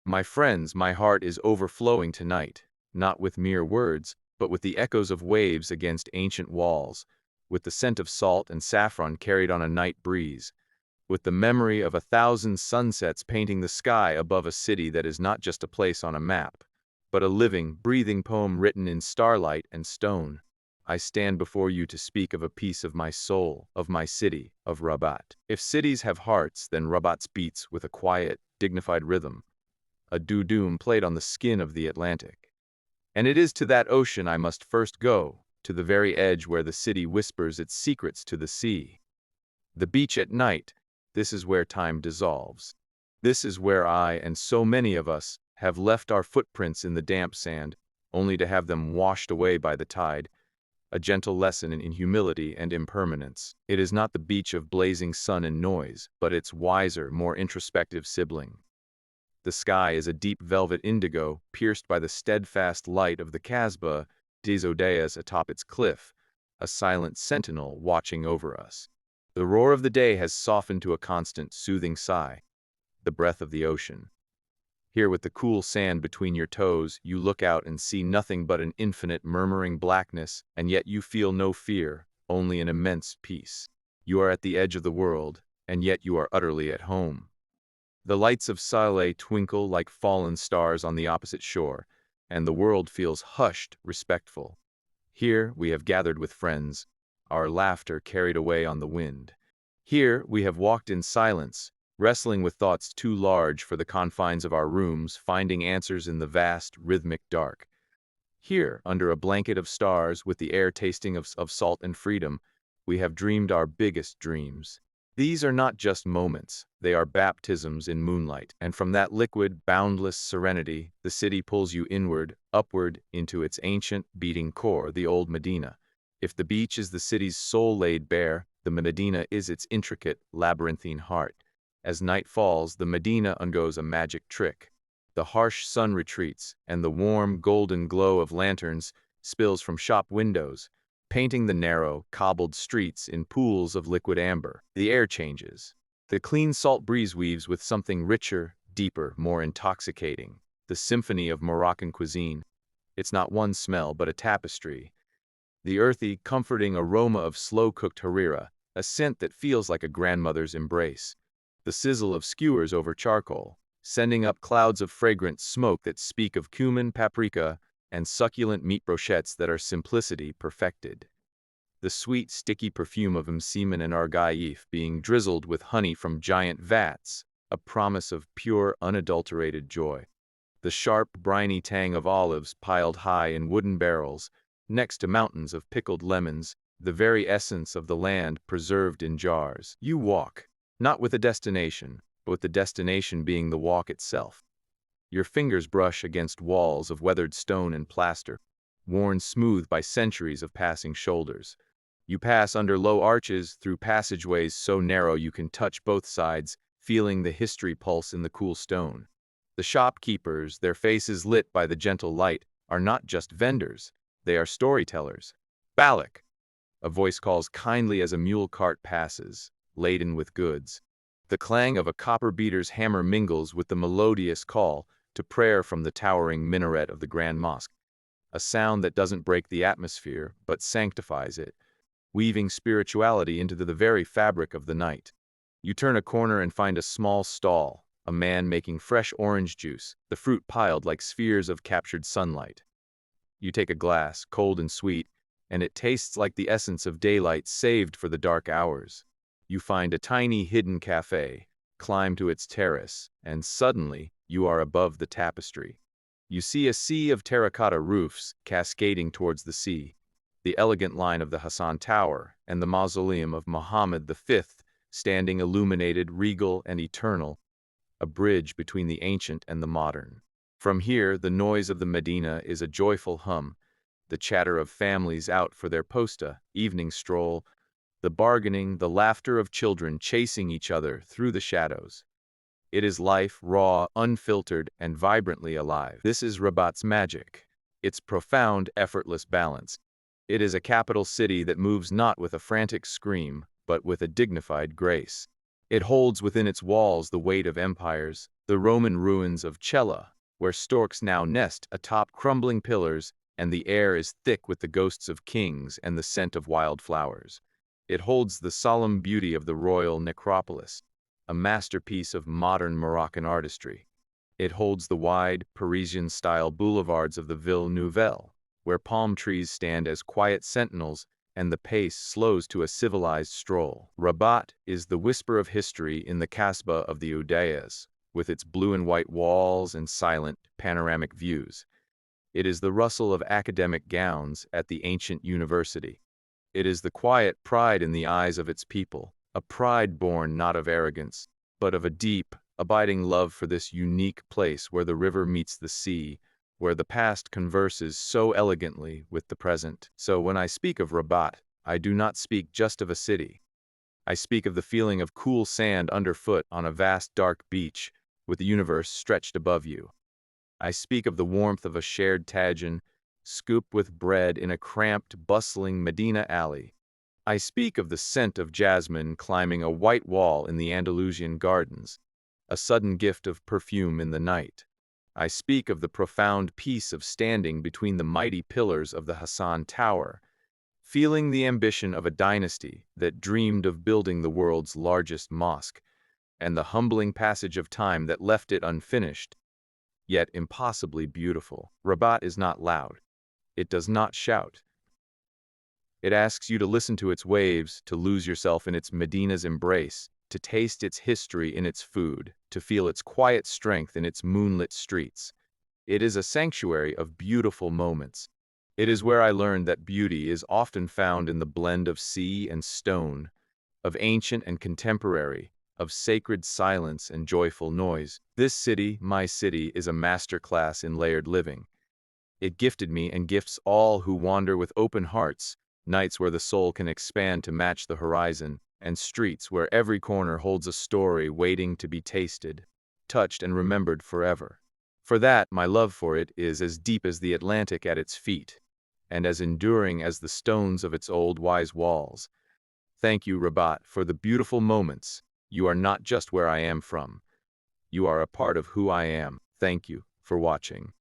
My friends, my heart is overflowing tonight, not with mere words, but with the echoes of waves against ancient walls, with the scent of salt and saffron carried on a night breeze, with the memory of 1,000 sunsets painting the sky above a city that is not just a place on a map, but a living, breathing poem written in starlight and stone. I stand before you to speak of a piece of my soul, of my city, of Rabat. If cities have hearts, then Rabat's beats with a quiet, dignified rhythm, a doo-doom played on the skin of the Atlantic. And it is to that ocean I must first go, to the very edge where the city whispers its secrets to the sea. The beach at night, this is where time dissolves. This is where I and so many of us have left our footprints in the damp sand, only to have them washed away by the tide, a gentle lesson in humility and impermanence. It is not the beach of blazing sun and noise, but its wiser, more introspective sibling. The sky is a deep velvet indigo, pierced by the steadfast light of the Casbah des Odeas atop its cliff, a silent sentinel watching over us. The roar of the day has softened to a constant, soothing sigh, the breath of the ocean. Here, with the cool sand between your toes, you look out and see nothing but an infinite, murmuring blackness, and yet you feel no fear, only an immense peace. You are at the edge of the world, and yet you are utterly at home. The lights of Salé twinkle like fallen stars on the opposite shore, and the world feels hushed, respectful. Here we have gathered with friends, our laughter carried away on the wind. Here we have walked in silence, wrestling with thoughts too large for the confines of our rooms, finding answers in the vast, rhythmic dark. Here, under a blanket of stars, with the air tasting of salt and freedom, we have dreamed our biggest dreams. These are not just moments, they are baptisms in moonlight, and from that liquid, boundless serenity, the city pulls you inward, upward, into its ancient, beating core, the old Medina. If the beach is the city's soul laid bare, the Medina is its intricate, labyrinthine heart. As night falls, the Medina undergoes a magic trick. The harsh sun retreats, and the warm, golden glow of lanterns spills from shop windows, painting the narrow, cobbled streets in pools of liquid amber. The air changes. The clean salt breeze weaves with something richer, deeper, more intoxicating. The symphony of Moroccan cuisine. It's not one smell, but a tapestry. The earthy, comforting aroma of slow-cooked harira, a scent that feels like a grandmother's embrace. The sizzle of skewers over charcoal, sending up clouds of fragrant smoke that speak of cumin, paprika, and succulent meat brochettes that are simplicity perfected. The sweet, sticky perfume of msemen and argaïf being drizzled with honey from giant vats, a promise of pure, unadulterated joy. The sharp, briny tang of olives piled high in wooden barrels, next to mountains of pickled lemons, the very essence of the land preserved in jars. You walk, not with a destination, but with the destination being the walk itself. Your fingers brush against walls of weathered stone and plaster, worn smooth by centuries of passing shoulders. You pass under low arches, through passageways so narrow you can touch both sides, feeling the history pulse in the cool stone. The shopkeepers, their faces lit by the gentle light, are not just vendors, they are storytellers. Balak! A voice calls kindly as a mule cart passes, laden with goods. The clang of a copper beater's hammer mingles with the melodious call to prayer from the towering minaret of the Grand Mosque, a sound that doesn't break the atmosphere, but sanctifies it, weaving spirituality into the very fabric of the night. You turn a corner and find a small stall, a man making fresh orange juice, the fruit piled like spheres of captured sunlight. You take a glass, cold and sweet, and it tastes like the essence of daylight saved for the dark hours. You find a tiny hidden cafe, climb to its terrace, and suddenly you are above the tapestry. You see a sea of terracotta roofs cascading towards the sea, the elegant line of the Hassan Tower, and the mausoleum of Muhammad V standing illuminated, regal, and eternal, a bridge between the ancient and the modern. From here, the noise of the Medina is a joyful hum, the chatter of families out for their posta, evening stroll, the bargaining, the laughter of children chasing each other through the shadows. It is life, raw, unfiltered, and vibrantly alive. This is Rabat's magic, its profound, effortless balance. It is a capital city that moves not with a frantic scream, but with a dignified grace. It holds within its walls the weight of empires, The Roman ruins of Cella, where storks now nest atop crumbling pillars, and the air is thick with the ghosts of kings and the scent of wildflowers. It holds the solemn beauty of the royal necropolis, a masterpiece of modern Moroccan artistry. It holds the wide, Parisian-style boulevards of the Ville Nouvelle, where palm trees stand as quiet sentinels and the pace slows to a civilized stroll. Rabat is the whisper of history in the Kasbah of the Udayas, with its blue and white walls and silent, panoramic views. It is the rustle of academic gowns at the ancient university. It is the quiet pride in the eyes of its people, a pride born not of arrogance, but of a deep, abiding love for this unique place where the river meets the sea, where the past converses so elegantly with the present. So when I speak of Rabat, I do not speak just of a city. I speak of the feeling of cool sand underfoot on a vast dark beach, with the universe stretched above you. I speak of the warmth of a shared tagine, scooped with bread in a cramped, bustling Medina alley. I speak of the scent of jasmine climbing a white wall in the Andalusian gardens, a sudden gift of perfume in the night. I speak of the profound peace of standing between the mighty pillars of the Hassan Tower, feeling the ambition of a dynasty that dreamed of building the world's largest mosque, and the humbling passage of time that left it unfinished, yet impossibly beautiful. Rabat is not loud. It does not shout. It asks you to listen to its waves, to lose yourself in its Medina's embrace, to taste its history in its food, to feel its quiet strength in its moonlit streets. It is a sanctuary of beautiful moments. It is where I learned that beauty is often found in the blend of sea and stone, of ancient and contemporary, of sacred silence and joyful noise. This city, my city, is a masterclass in layered living. It gifted me and gifts all who wander with open hearts, nights where the soul can expand to match the horizon, and streets where every corner holds a story waiting to be tasted, touched, and remembered forever. For that, my love for it is as deep as the Atlantic at its feet, and as enduring as the stones of its old wise walls. Thank you, Rabat, for the beautiful moments. You are not just where I am from. You are a part of who I am. Thank you for watching.